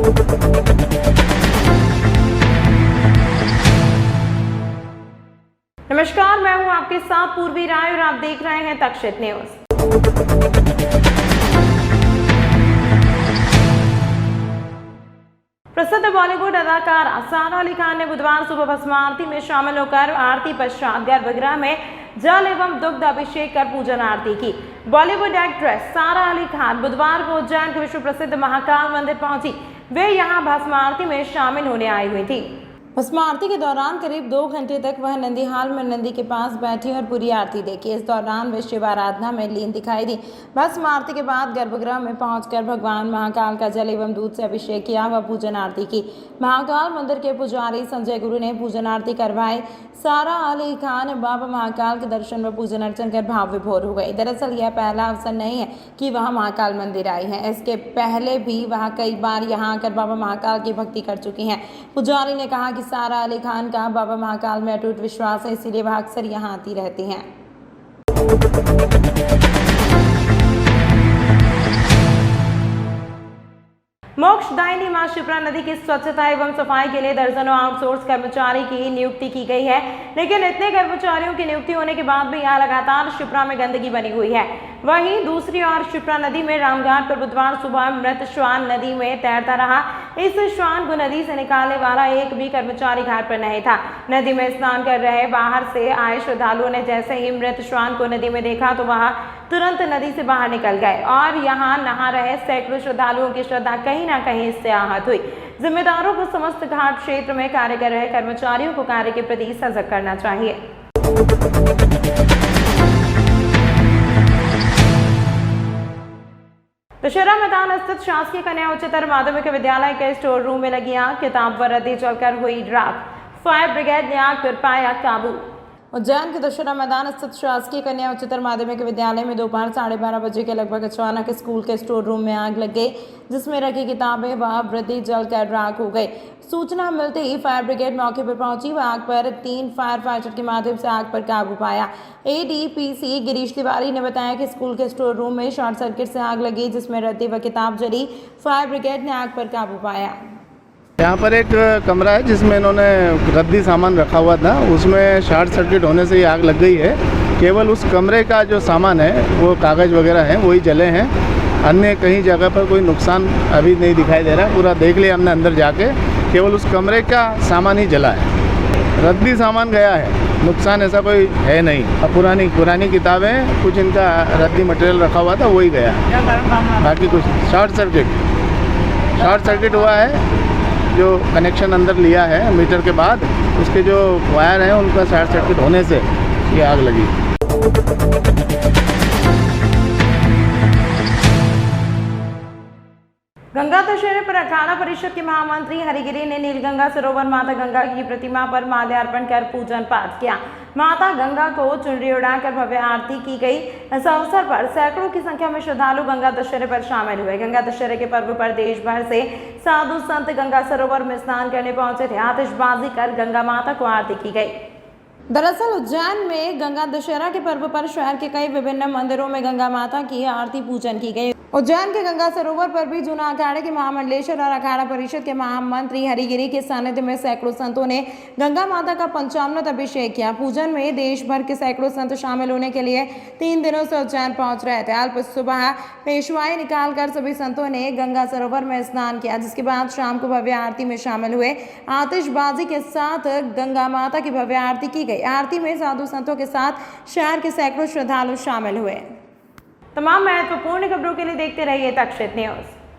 नमस्कार, मैं हूं आपके साथ पूर्वी राय और आप देख रहे हैं तक्षशित न्यूज। प्रसिद्ध बॉलीवुड अदाकारा सारा अली खान ने बुधवार सुबह भस्म आरती में शामिल होकर आरती पश्चात गर्भगृह में जल एवं दुग्ध अभिषेक कर पूजन आरती की। बॉलीवुड एक्ट्रेस सारा अली खान बुधवार को उज्जैन के विश्व प्रसिद्ध महाकाल मंदिर पहुंची। वे यहां भस्म आरती में शामिल होने आई हुई थी। भस्म आरती के दौरान करीब 2 घंटे तक वह नंदी हाल में नंदी के पास बैठी और पूरी आरती देखी। इस दौरान वे शिव आराधना में लीन दिखाई दी। भस्म आरती के बाद गर्भगृह में पहुंचकर भगवान महाकाल का जल एवं दूध से अभिषेक किया व पूजन आरती की। महाकाल मंदिर के पुजारी संजय गुरु ने पूजन आरती करवाई। सारा अली खान बाबा महाकाल के दर्शन व पूजन अर्चन कर भाव विभोर हो गई। दरअसल यह पहला अवसर नहीं है कि वह महाकाल मंदिर आई है। इसके पहले भी वह कई बार यहां आकर बाबा महाकाल की भक्ति कर चुकी हैं। पुजारी ने कहा कि सारा अली खान का बाबा महाकाल में अटूट विश्वास है, इसीलिए वह अक्सर यहां आती रहती हैं। मोक्षदायिनी मां शिप्रा नदी की स्वच्छता एवं सफाई के लिए दर्जनों आउटसोर्स कर्मचारी की नियुक्ति की गई है। लेकिन इतने कर्मचारियों की नियुक्ति होने के बाद भी यहां लगातार शिप्रा में गंदगी बनी हुई है। वहीं दूसरी ओर शिप्रा नदी में रामघाट पर बुधवार सुबह मृत श्वान नदी में तैरता रहा। इस श्वान को नदी से निकालने वाला एक भी कर्मचारी घाट पर नहीं था। नदी में स्नान कर रहे बाहर से आए श्रद्धालुओं ने जैसे ही मृत श्वान को नदी में देखा तो वह तुरंत नदी से बाहर निकल गए और यहां नहा रहे सैकड़ों श्रद्धालुओं की श्रद्धा कहीं ना कहीं इससे आहत हुई। जिम्मेदारों को समस्त घाट क्षेत्र में कार्य कर रहे कर्मचारियों को कार्य के प्रति सजग करना चाहिए। दशहरा मैदान स्थित शासकीय कन्या उच्चतर माध्यमिक विद्यालय के स्टोर रूम में लगी आग, किताब व रद्दी जलकर हुई राख। फायर ब्रिगेड ने आग पर पाया काबू। उज्जैन के दशहरा मैदान स्थित शासकीय कन्या उच्चतर माध्यमिक विद्यालय में दोपहर 12:30 बजे के लगभग अचानक स्कूल के स्टोर रूम में आग लग गई, जिसमें रखी किताबें व वृद्धि जलकर राख हो गई। सूचना मिलते ही फायर ब्रिगेड मौके पर पहुंची व आग पर 3 फायर फाइटर के माध्यम से आग पर काबू पाया। एडीपीसी गिरीश तिवारी ने बताया कि स्कूल के स्टोर रूम में शॉर्ट सर्किट से आग लगी, जिसमें रद्दी व किताब जली। फायर ब्रिगेड ने आग पर काबू पाया। यहाँ पर एक कमरा है जिसमें इन्होंने रद्दी सामान रखा हुआ था, उसमें शॉर्ट सर्किट होने से ही आग लग गई है। केवल उस कमरे का जो सामान है वो कागज़ वगैरह हैं वही जले हैं। अन्य कहीं जगह पर कोई नुकसान अभी नहीं दिखाई दे रहा है। पूरा देख लिया हमने अंदर जाके, केवल उस कमरे का सामान ही जला है। रद्दी सामान गया है, नुकसान ऐसा कोई है नहीं। अब पुरानी किताबें कुछ इनका रद्दी मटेरियल रखा हुआ था वही गया, बाकी कुछ शॉर्ट सर्किट हुआ है। जो कनेक्शन अंदर लिया है मीटर के बाद, उसके जो वायर हैं उनका शॉर्ट सर्किट होने से ये आग लगी। गंगा दशहरे पर अखाड़ा परिषद के महामंत्री हरिगिरी ने नीलगंगा सरोवर माता गंगा की प्रतिमा पर माल्यार्पण कर पूजन पाठ किया। माता गंगा को चुनरी उड़ाकर भव्य आरती की गई। इस अवसर पर सैकड़ों की संख्या में श्रद्धालु गंगा दशहरे पर शामिल हुए। गंगा दशहरे के पर्व पर देश भर से साधु संत गंगा सरोवर में स्नान करने पहुंचे थे। आतिशबाजी कर गंगा माता को आरती की गई। दरअसल उज्जैन में गंगा दशहरा के पर्व पर शहर के कई विभिन्न मंदिरों में गंगा माता की आरती पूजन की गई। उज्जैन के गंगा सरोवर पर भी जूना अखाड़े के महामंडलेश्वर और अखाड़ा परिषद के महामंत्री हरिगिरी के सानिध्य में सैकड़ों संतों ने गंगा माता का पंचामृत अभिषेक किया। पूजन में देश भर के सैकड़ों संत शामिल होने के लिए 3 दिनों से उज्जैन पहुंच रहे थे। अल्प सुबह पेशवाई निकालकर सभी संतों ने गंगा सरोवर में स्नान किया, जिसके बाद शाम को भव्य आरती में शामिल हुए। आतिशबाजी के साथ गंगा माता की भव्य आरती की गई। आरती में साधु संतों के साथ शहर के सैकड़ों श्रद्धालु शामिल हुए। तमाम महत्वपूर्ण खबरों के लिए देखते रहिए तक्षशित न्यूज।